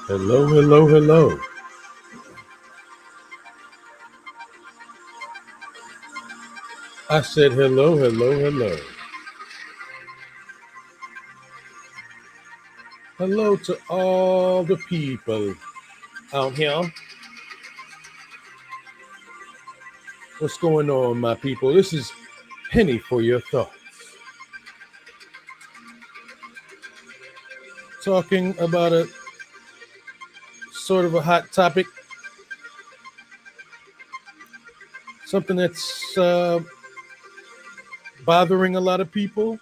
Hello, hello, hello. I said hello, hello, hello. Hello to all the people out here. What's going on, my people? This is Penny for your thoughts. Talking about a sort of a hot topic, something that's bothering a lot of people.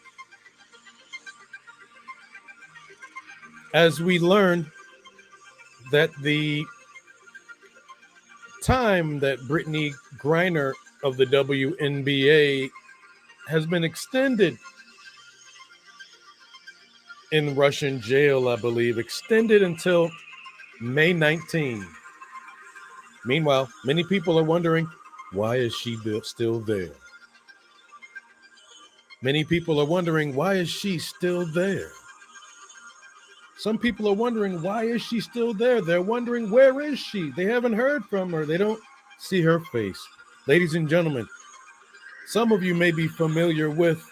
As we learned that the time that Brittany Griner of the WNBA has been extended in Russian jail, I believe, extended until May 19. Meanwhile, many people are wondering, why is she still there? Many people are wondering, why is she still there? Some people are wondering, why is she still there? They're wondering, where is she? They haven't heard from her. They don't see her face. Ladies and gentlemen, some of you may be familiar with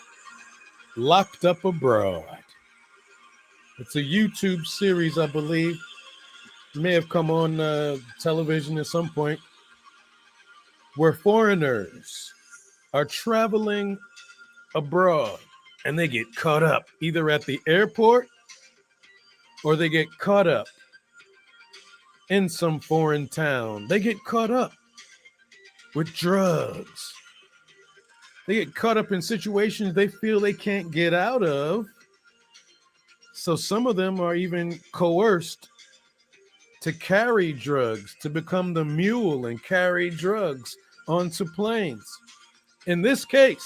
Locked Up Abroad. It's a YouTube series, I believe. It may have come on television at some point, where foreigners are traveling abroad and they get caught up either at the airport or they get caught up in some foreign town. They get caught up with drugs. They get caught up in situations they feel they can't get out of. So some of them are even coerced to carry drugs, to become the mule and carry drugs onto planes. In this case,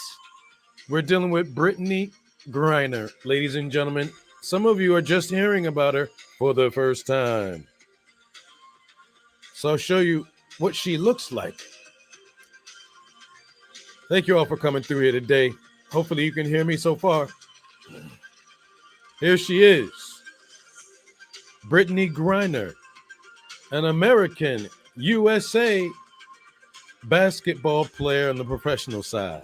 we're dealing with Brittany Griner. Ladies and gentlemen, some of you are just hearing about her for the first time. So I'll show you what she looks like. Thank you all for coming through here today. Hopefully you can hear me so far. Here she is, Brittany Griner, an American USA basketball player on the professional side.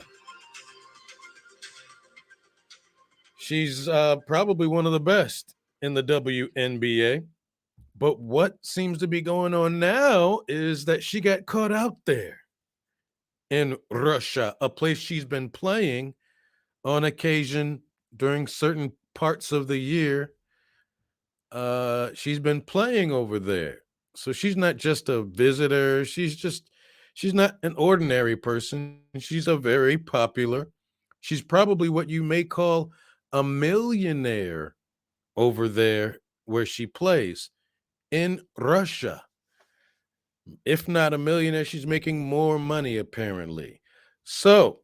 She's probably one of the best in the WNBA. But what seems to be going on now is that she got caught out there in Russia, a place she's been playing on occasion during certain parts of the year. She's been playing over there. So she's not just a visitor. She's not an ordinary person. She's a very popular. She's probably what you may call a millionaire over there where she plays in Russia. If not a millionaire, she's making more money apparently. So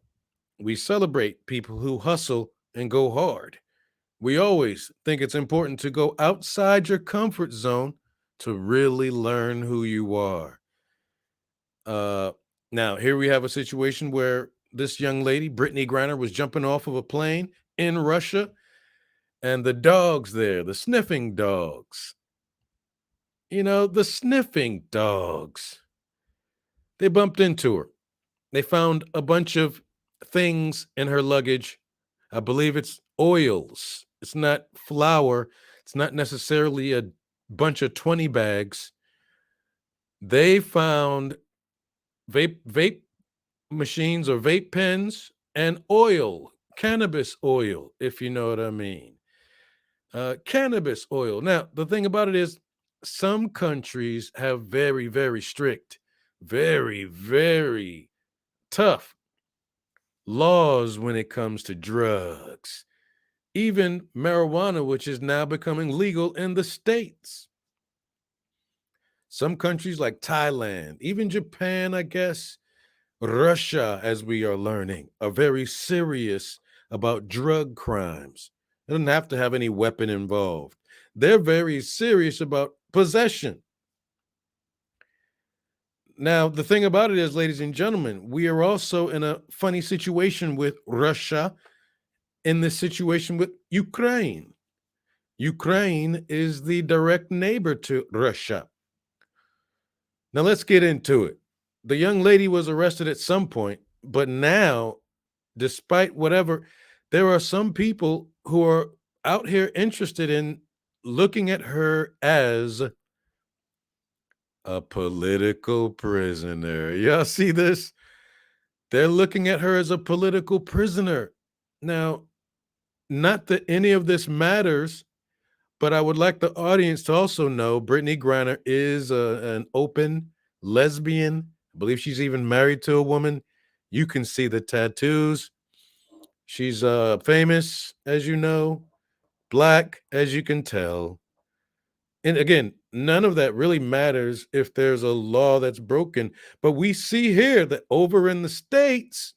we celebrate people who hustle and go hard. We always think it's important to go outside your comfort zone to really learn who you are. Uh, Now, here we have a situation where this young lady, Brittany Griner, was jumping off of a plane in Russia, and the dogs there, the sniffing dogs, the sniffing dogs, they bumped into her. They found a bunch of things in her luggage. I believe it's oils. It's not flour. It's not necessarily a bunch of 20 bags. They found vape machines or vape pens and oil, cannabis oil, if you know what I mean. Cannabis oil. Now, the thing about it is, some countries have very, very strict, very, very tough laws when it comes to drugs. Even marijuana, which is now becoming legal in the States. Some countries like Thailand, even Japan, I guess, Russia, as we are learning, are very serious about drug crimes. It doesn't have to have any weapon involved. They're very serious about possession. Now, the thing about it is, ladies and gentlemen, we are also in a funny situation with Russia, in this situation with Ukraine. Ukraine is the direct neighbor to Russia. Now let's get into it. The young lady was arrested at some point, but now, despite whatever, there are some people who are out here interested in looking at her as a political prisoner. Y'all see this? They're looking at her as a political prisoner. Now, not that any of this matters, but I would like the audience to also know Brittany Griner is an open lesbian. I believe she's even married to a woman. You can see the tattoos. She's famous, as you know, black, as you can tell. And again, none of that really matters if there's a law that's broken. But we see here that over in the States,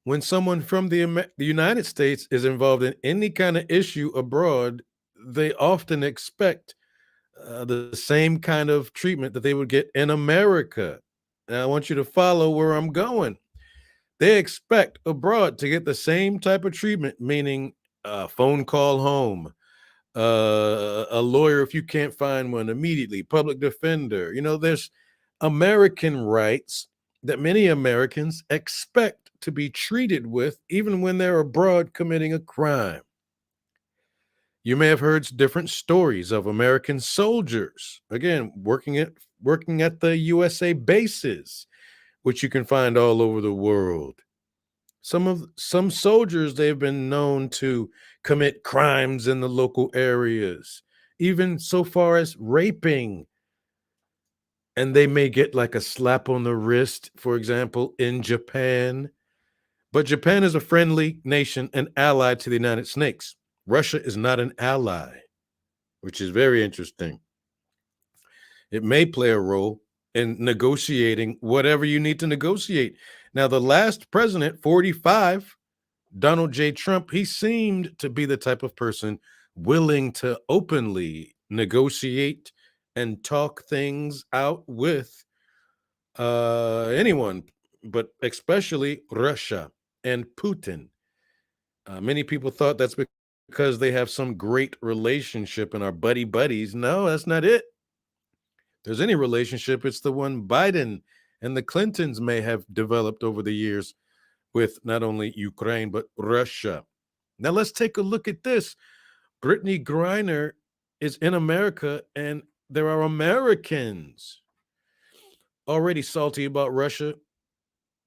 when someone from the United States is involved in any kind of issue abroad, they often expect the same kind of treatment that they would get in America. And I want you to follow where I'm going. They expect abroad to get the same type of treatment, meaning a phone call home, a lawyer if you can't find one immediately, public defender. You know, there's American rights that many Americans expect to be treated with, even when they're abroad committing a crime. You may have heard different stories of American soldiers, again, working at the USA bases, which you can find all over the world. Some soldiers, they've been known to commit crimes in the local areas, even so far as raping. And they may get like a slap on the wrist, for example, in Japan. But Japan is a friendly nation and ally to the United States. Russia is not an ally, which is very interesting. It may play a role in negotiating whatever you need to negotiate. Now, the last president, 45, Donald J. Trump, he seemed to be the type of person willing to openly negotiate and talk things out with anyone, but especially Russia and Putin. Many people thought that's because they have some great relationship and are buddy buddies. No, that's not it. If there's any relationship, it's the one Biden and the Clintons may have developed over the years with not only Ukraine, but Russia. Now let's take a look at this. Brittany Griner is in America, and there are Americans already salty about Russia.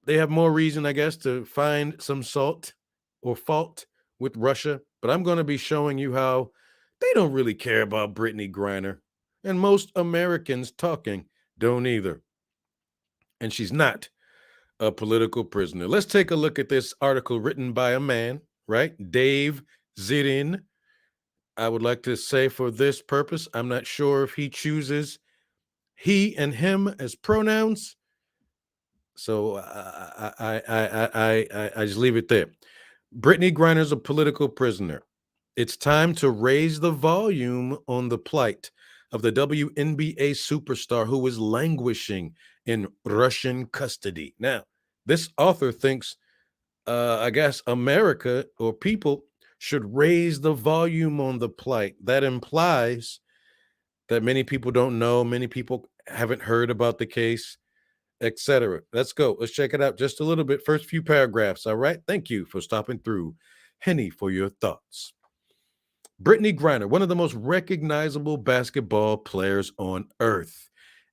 They have more reason, I guess, to find some salt or fault with Russia. But I'm going to be showing you how they don't really care about Brittany Griner. And most Americans talking don't either. And she's not a political prisoner. Let's take a look at this article written by a man, right? Dave Zirin. I would like to say for this purpose, I'm not sure if he chooses he and him as pronouns. So I just leave it there. Brittany Griner's a political prisoner. It's time to raise the volume on the plight of the WNBA superstar who is languishing in Russian custody. Now, this author thinks, I guess, America or people should raise the volume on the plight. That implies that many people don't know, many people haven't heard about the case, etc. Let's go. Let's check it out just a little bit. First few paragraphs. All right. Thank you for stopping through. Henny for your thoughts. Brittany Griner, one of the most recognizable basketball players on earth,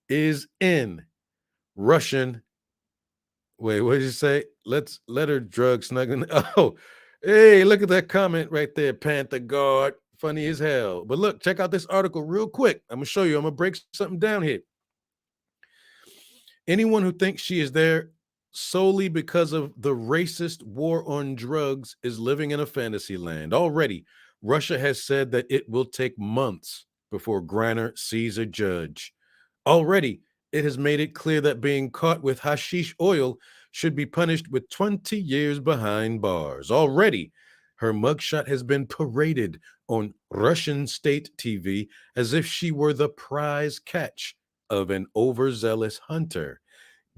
is in Russian. Wait, what did you say? Let her drug snuggling. Oh, hey, look at that comment right there, Panther Guard. Funny as hell. But look, check out this article real quick. I'm gonna show you. I'm gonna break something down here. Anyone who thinks she is there solely because of the racist war on drugs is living in a fantasy land. Already, Russia has said that it will take months before Griner sees a judge. Already, it has made it clear that being caught with hashish oil should be punished with 20 years behind bars. Already, her mugshot has been paraded on Russian state TV as if she were the prize catch of an overzealous hunter.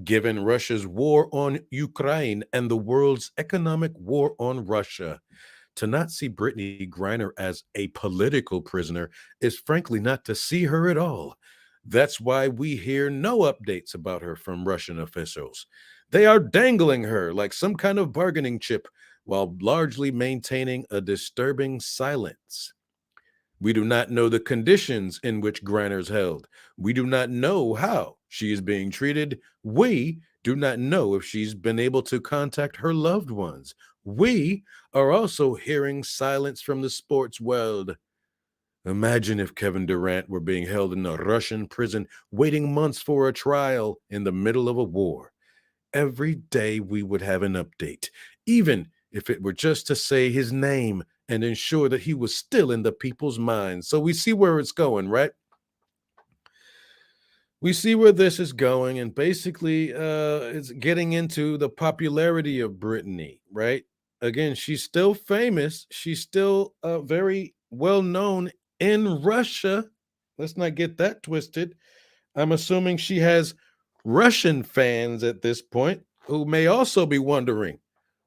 Given Russia's war on Ukraine and the world's economic war on Russia, To not see Brittany Griner as a political prisoner is frankly not to see her at all. That's why we hear no updates about her from Russian officials. They are dangling her like some kind of bargaining chip while largely maintaining a disturbing silence. We do not know the conditions in which Griner's held. We do not know how she is being treated. We do not know if she's been able to contact her loved ones. We are also hearing silence from the sports world. Imagine if Kevin Durant were being held in a Russian prison, waiting months for a trial in the middle of a war. Every day we would have an update, even if it were just to say his name and ensure that he was still in the people's minds. So we see where it's going, right? We see where this is going, and basically, it's getting into the popularity of Brittany, right? Again, she's still famous. She's still very well known in Russia. Let's not get that twisted. I'm assuming she has Russian fans at this point who may also be wondering,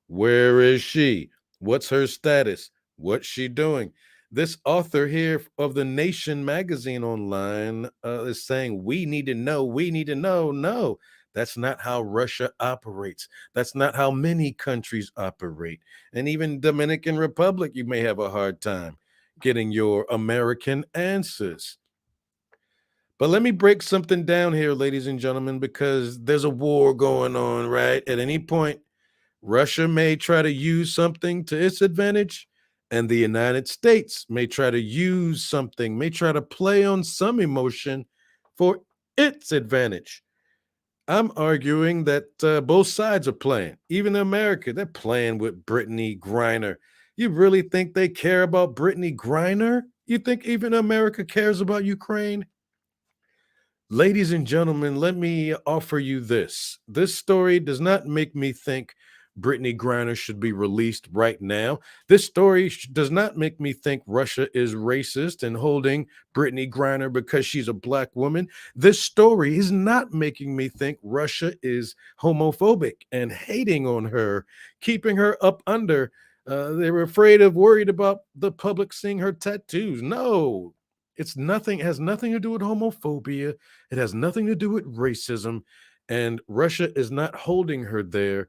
where is she? What's her status? What's she doing? This author here of the Nation magazine online is saying, we need to know, we need to know. No, that's not how Russia operates. That's not how many countries operate. And even Dominican Republic, you may have a hard time getting your American answers. But let me break something down here, ladies and gentlemen, because there's a war going on, right? At any point, Russia may try to use something to its advantage, and the United States may try to use something, may try to play on some emotion for its advantage. I'm arguing that both sides are playing. Even America, they're playing with Brittany Griner. You really think they care about Brittany Griner? You think even America cares about Ukraine? Ladies and gentlemen, let me offer you this. This story does not make me think Brittany Griner should be released right now. This story does not make me think Russia is racist and holding Brittany Griner because she's a black woman. This story is not making me think Russia is homophobic and hating on her, keeping her up under. They were worried about the public seeing her tattoos. No, it's nothing, it has nothing to do with homophobia. It has nothing to do with racism. And Russia is not holding her there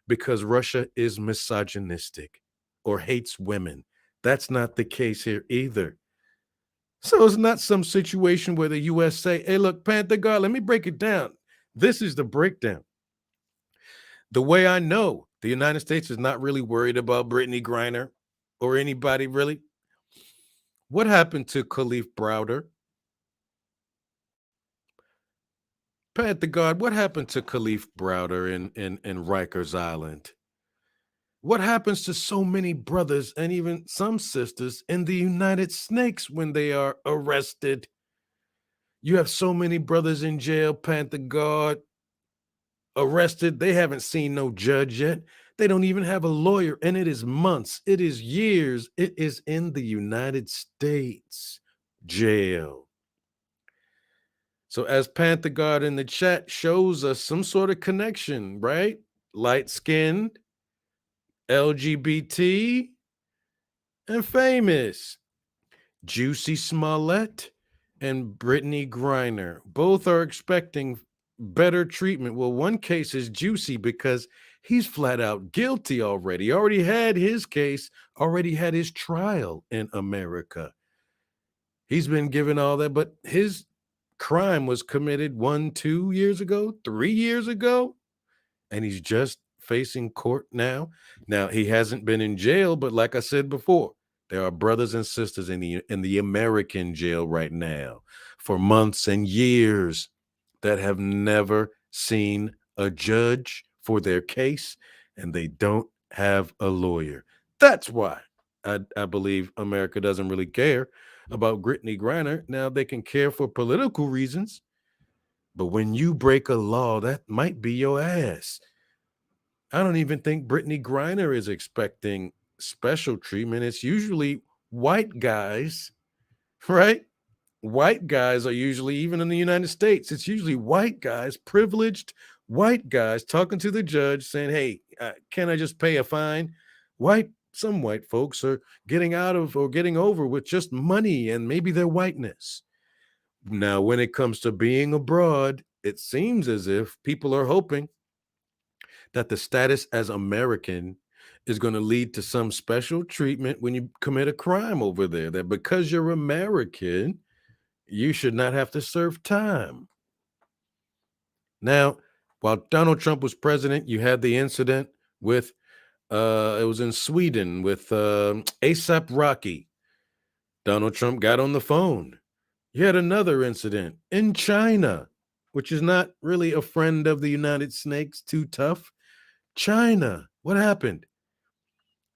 because Russia is misogynistic or hates women. That's not the case here either. So it's not some situation where the US say, hey, look, Panther God, let me break it down. This is the breakdown. The way I know the United States is not really worried about Brittany Griner or anybody really. What happened to Khalif Browder? Panther God, what happened to Khalif Browder in Rikers Island? What happens to so many brothers and even some sisters in the United Snakes when they are arrested? You have so many brothers in jail, Panther God, arrested. They haven't seen no judge yet. They don't even have a lawyer, and it is months, it is years. It is in the United States jail. So, as Panther God in the chat shows us some sort of connection, right? Light skinned, LGBT, and famous. Juicy Smollett and Brittany Griner both are expecting better treatment. Well, one case is juicy because he's flat out guilty already. Already had his case, already had his trial in America. He's been given all that, but his crime was committed 1, 2 years ago, 3 years ago, and he's just facing court now. Now, he hasn't been in jail, but like I said before, there are brothers and sisters in the American jail right now for months and years that have never seen a judge for their case, and they don't have a lawyer. That's why I believe America doesn't really care about Brittany Griner. Now, they can care for political reasons, but when you break a law, that might be your ass. I don't even think Brittany Griner is expecting special treatment. It's usually white guys, right? White guys are usually, even in the United States, it's usually white guys, privileged white guys talking to the judge saying, hey, can I just pay a fine? White some white folks are getting out of or getting over with just money and maybe their whiteness. Now, when it comes to being abroad, it seems as if people are hoping that the status as American is going to lead to some special treatment when you commit a crime over there, that because you're American, you should not have to serve time. Now, while Donald Trump was president, you had the incident with, it was in Sweden with ASAP Rocky. Donald Trump got on the phone. You had another incident in China, which is not really a friend of the United Snakes, too tough. China, what happened?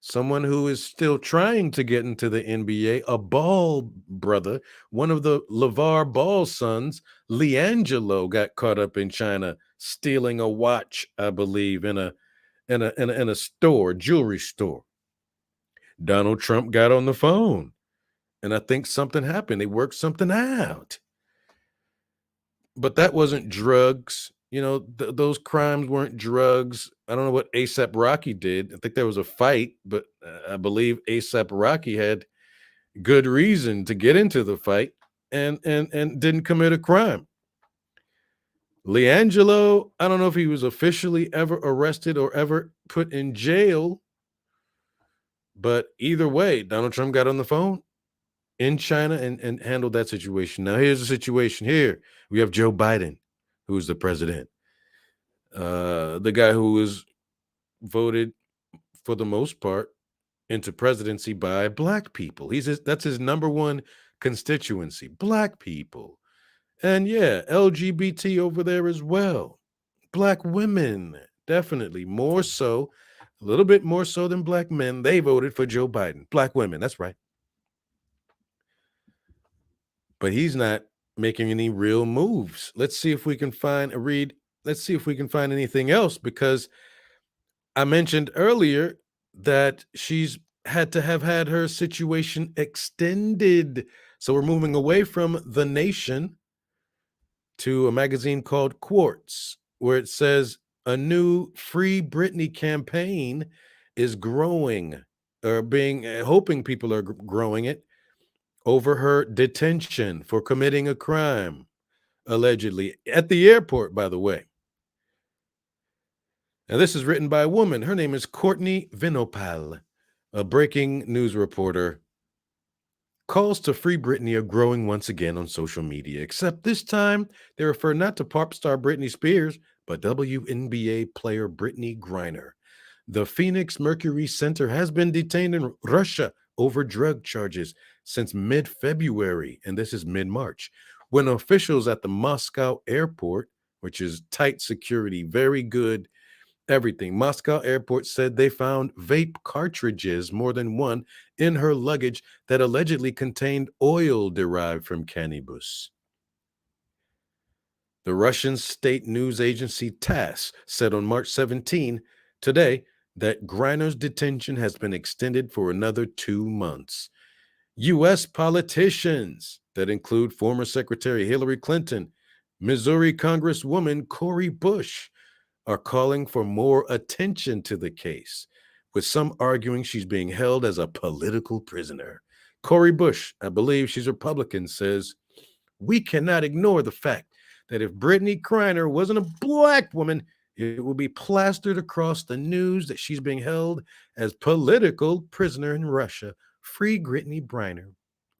Someone who is still trying to get into the NBA, a Ball brother, one of the LeVar Ball sons, LiAngelo, got caught up in China stealing a watch, I believe, in a store, jewelry store. Donald Trump got on the phone, and I think something happened. They worked something out. But that wasn't drugs. You know, those crimes weren't drugs. I don't know what ASAP Rocky did. I think there was a fight, but I believe ASAP Rocky had good reason to get into the fight and didn't commit a crime. LiAngelo, I don't know if he was officially ever arrested or ever put in jail, but either way, Donald Trump got on the phone in China and handled that situation. Now, here's the situation here. We have Joe Biden, who's the president, the guy who was voted for the most part into presidency by Black people. That's his number one constituency, Black people. And yeah, LGBT over there as well. Black women, definitely more so, a little bit more so than Black men. They voted for Joe Biden. Black women, that's right. But he's not making any real moves. Let's see if we can find let's see if we can find anything else, because I mentioned earlier that she's had to have had her situation extended. So we're moving away from The Nation to a magazine called Quartz, where it says a new Free Britney campaign is growing, or hoping people are growing it over her detention for committing a crime, allegedly, at the airport, by the way. Now, this is written by a woman. Her name is Courtney Vinopal, a breaking news reporter. Calls to free Britney are growing once again on social media, except this time they refer not to pop star Britney Spears, but WNBA player Brittany Griner. The Phoenix Mercury Center has been detained in Russia over drug charges since mid-February, and this is mid-March, when officials at the Moscow airport, which is tight security, very good, everything. Moscow airport said they found vape cartridges, more than one, in her luggage that allegedly contained oil derived from cannabis. The Russian state news agency TASS said on March 17, today, that Griner's detention has been extended for another 2 months. U.S. politicians that include former Secretary Hillary Clinton, Missouri Congresswoman Cori Bush, are calling for more attention to the case, with some arguing she's being held as a political prisoner. Cori Bush, I believe she's Republican, says, we cannot ignore the fact that if Brittany Griner wasn't a Black woman, it would be plastered across the news that she's being held as political prisoner in Russia. Free Brittany Griner.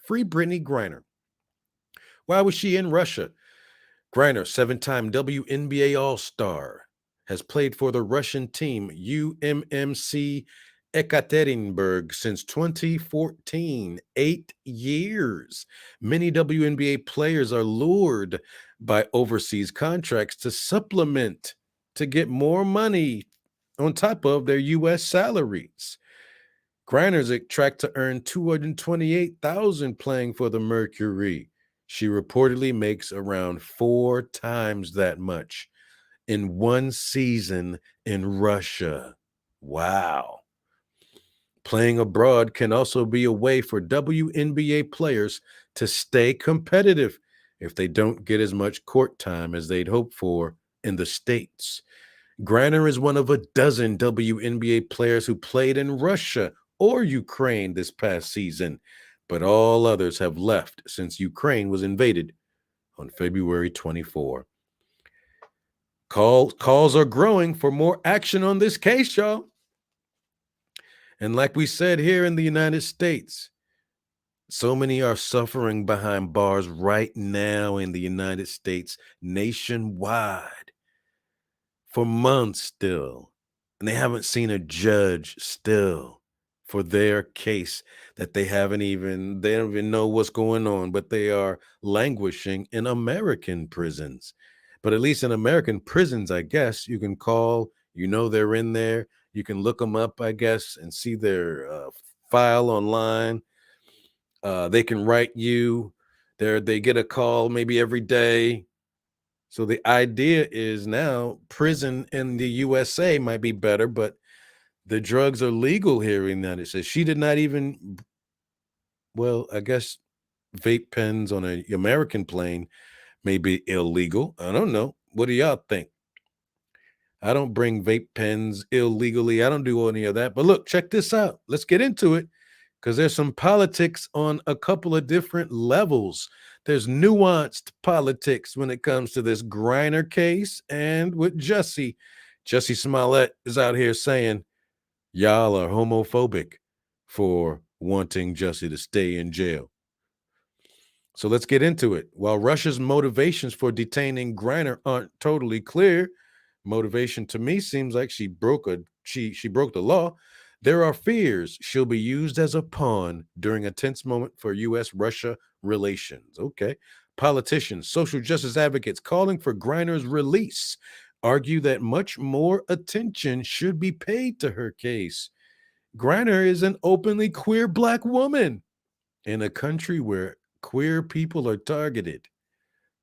Free Brittany Griner. Why was she in Russia? Griner, 7-time WNBA All-Star, has played for the Russian team UMMC Ekaterinburg since 2014, 8 years. Many WNBA players are lured by overseas contracts to supplement, to get more money on top of their U.S. salaries. Griner's tracked to earn $228,000 playing for the Mercury. She reportedly makes around 4 times that much in one season in Russia. Wow. Playing abroad can also be a way for WNBA players to stay competitive if they don't get as much court time as they'd hoped for in the States. Griner is one of a dozen WNBA players who played in Russia or Ukraine this past season, but all others have left since Ukraine was invaded on February 24. Calls are growing for more action on this case, y'all. And like we said here in the United States, so many are suffering behind bars right now in the United States, nationwide, for months still. And they haven't seen a judge still for their case that they don't even know what's going on, but they are languishing in American prisons. But at least in American prisons, I guess you can call, they're in there. You can look them up, I guess, and see their file online. They can write you. They get a call maybe every day. So the idea is now prison in the USA might be better, but the drugs are legal here in the United States. She did not even, well, I guess vape pens on an American plane may be illegal. I don't know. What do y'all think? I don't bring vape pens illegally. I don't do any of that. But look, check this out. Let's get into it because there's some politics on a couple of different levels. There's nuanced politics when it comes to this Griner case and with Jussie. Jussie Smollett is out here saying, y'all are homophobic for wanting Jussie to stay in jail. So let's get into it. While Russia's motivations for detaining Griner aren't totally clear, motivation to me seems like she broke the law. There are fears she'll be used as a pawn during a tense moment for U.S.-Russia relations. Okay. Politicians, social justice advocates calling for Griner's release argue that much more attention should be paid to her case. Griner is an openly queer Black woman in a country where queer people are targeted,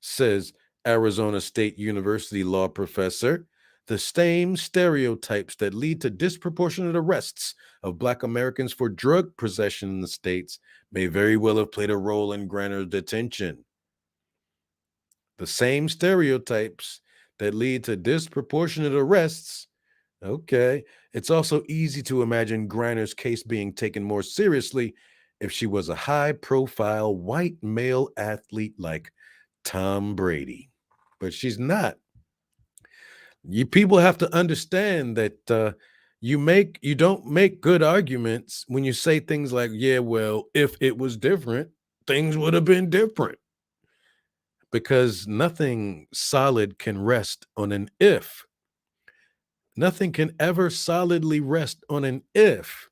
says Arizona State University law professor. The same stereotypes that lead to disproportionate arrests of Black Americans for drug possession in the states may very well have played a role in Griner's detention. The same stereotypes that lead to disproportionate arrests. Okay. It's also easy to imagine Griner's case being taken more seriously if she was a high-profile white male athlete like Tom Brady. But she's not. You people have to understand that you don't make good arguments when you say things like, yeah, well, if it was different, things would have been different. Because nothing solid can rest on an if. Nothing can ever solidly rest on an if.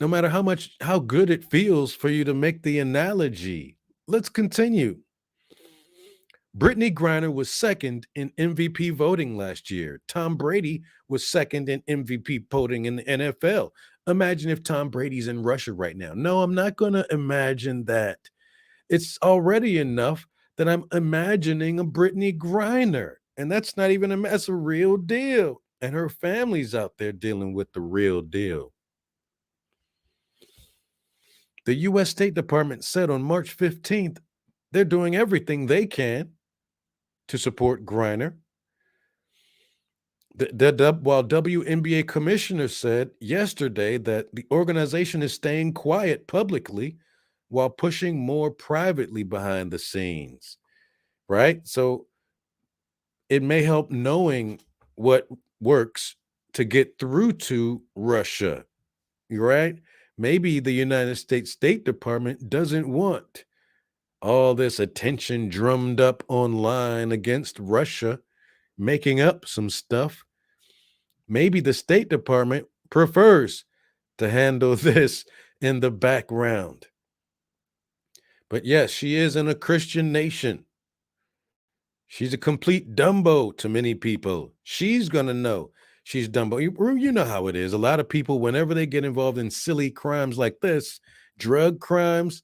No matter how good it feels for you to make the analogy. Let's continue. Brittany Griner was second in MVP voting last year. Tom Brady was second in MVP voting in the NFL. Imagine if Tom Brady's in Russia right now. No, I'm not going to imagine that. It's already enough that I'm imagining a Brittany Griner. And that's not even that's a real deal. And her family's out there dealing with the real deal. The U.S. State Department said on March 15th, they're doing everything they can to support Griner. While WNBA commissioner said yesterday that the organization is staying quiet publicly while pushing more privately behind the scenes, right? So it may help knowing what works to get through to Russia, right? Maybe the United States State Department doesn't want all this attention drummed up online against Russia, making up some stuff. Maybe the State Department prefers to handle this in the background. But yes, she is in a Christian nation. She's a complete Dumbo to many people. She's going to know she's Dumbo. You know how it is. A lot of people, whenever they get involved in silly crimes like this, drug crimes,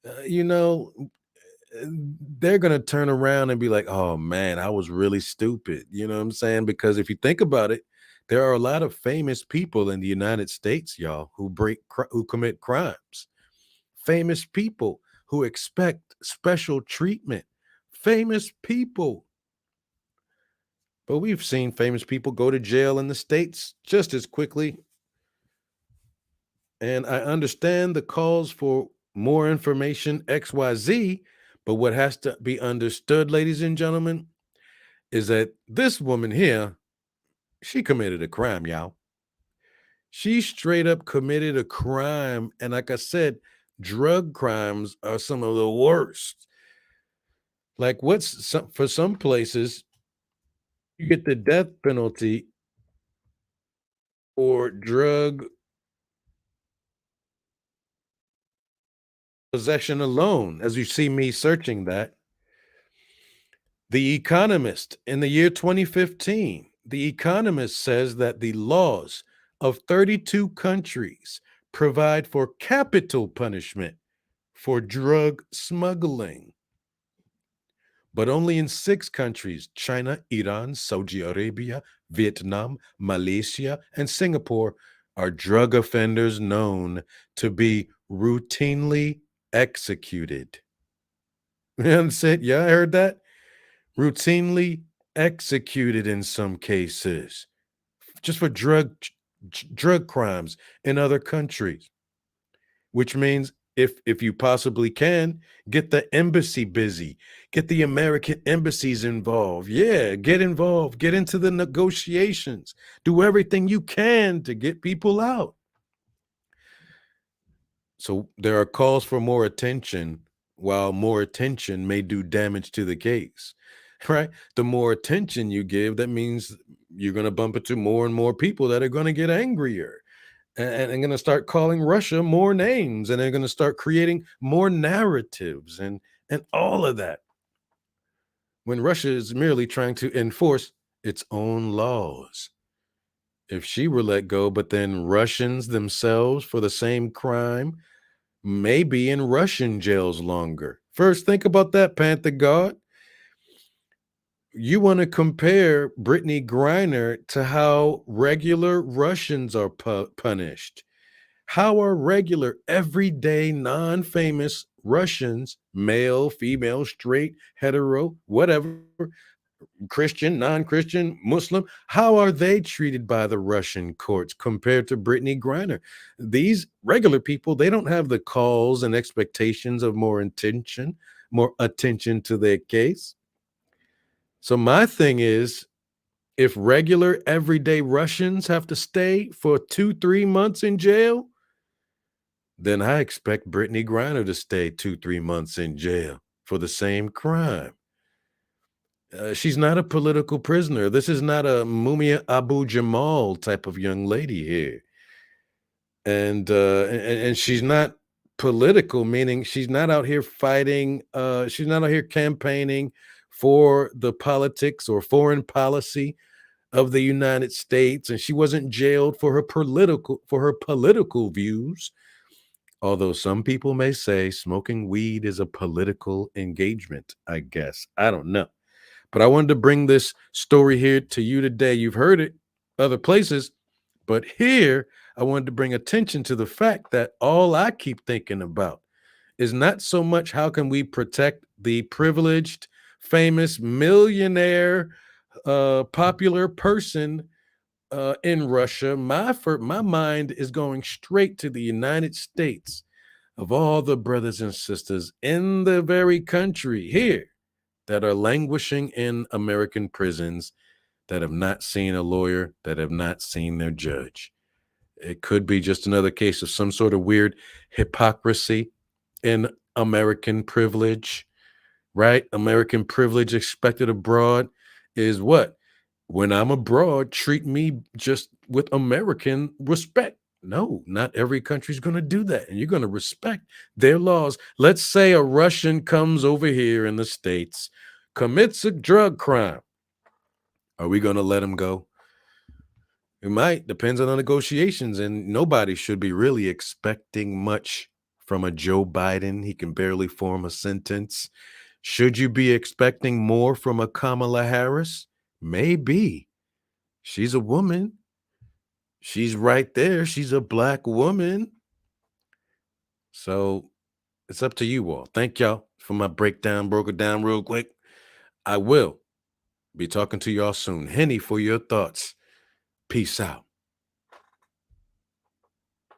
they're going to turn around and be like, oh man, I was really stupid. You know what I'm saying? Because if you think about it, there are a lot of famous people in the United States, y'all, who commit crimes. Famous people who expect special treatment. Famous people. But we've seen famous people go to jail in the States just as quickly And I understand the calls for more information, XYZ, but what has to be understood, ladies and gentlemen, is that this woman here, she committed a crime, y'all. She straight up committed a crime. And like I said, drug crimes are some of the worst. Like, for some places, you get the death penalty for drug possession alone, as you see me searching that. The Economist in the year 2015, The Economist says that the laws of 32 countries provide for capital punishment for drug smuggling, but only in 6 countries: China, Iran, Saudi Arabia, Vietnam, Malaysia, and Singapore are drug offenders known to be routinely executed. That's it. Yeah, I heard that. Routinely executed in some cases just for drug crimes in other countries, which means if you possibly can, get the embassy busy, get the American embassies involved. Yeah, get involved, get into the negotiations, do everything you can to get people out. So there are calls for more attention, while more attention may do damage to the case, right? The more attention you give, that means you're going to bump into more and more people that are going to get angrier and going to start calling Russia more names, and they're going to start creating more narratives and all of that, when Russia is merely trying to enforce its own laws. If she were let go, but then Russians themselves for the same crime may be in Russian jails longer. First, think about that, Panther God. You want to compare Brittany Griner to how regular Russians are punished. How are regular, everyday, non famous Russians, male, female, straight, hetero, whatever, Christian, non Christian, Muslim, how are they treated by the Russian courts compared to Brittany Griner? These regular people, they don't have the calls and expectations of more attention to their case. So, my thing is, if regular, everyday Russians have to stay for 2, 3 months in jail, then I expect Brittany Griner to stay 2, 3 months in jail for the same crime. She's not a political prisoner. This is not a Mumia Abu Jamal type of young lady here. And she's not political, meaning she's not out here fighting, she's not out here campaigning for the politics or foreign policy of the United States, and she wasn't jailed for her political views. Although some people may say smoking weed is a political engagement, I guess. I don't know. But I wanted to bring this story here to you today. You've heard it other places, but here I wanted to bring attention to the fact that all I keep thinking about is not so much how can we protect the privileged, famous, millionaire, popular person in Russia. My mind is going straight to the United States, of all the brothers and sisters in the very country here that are languishing in American prisons, that have not seen a lawyer, that have not seen their judge. It could be just another case of some sort of weird hypocrisy in American privilege, right? American privilege expected abroad is what? When I'm abroad, treat me just with American respect. No, not every country's going to do that. And you're going to respect their laws. Let's say a Russian comes over here in the States, commits a drug crime. Are we going to let him go? It might, depends on the negotiations. And nobody should be really expecting much from a Joe Biden. He can barely form a sentence. Should you be expecting more from a Kamala Harris? Maybe. She's a woman. She's right there. She's a Black woman. So it's up to you all. Thank y'all for my breakdown. Broke it down real quick. I will be talking to y'all soon. Henny for your thoughts. Peace out.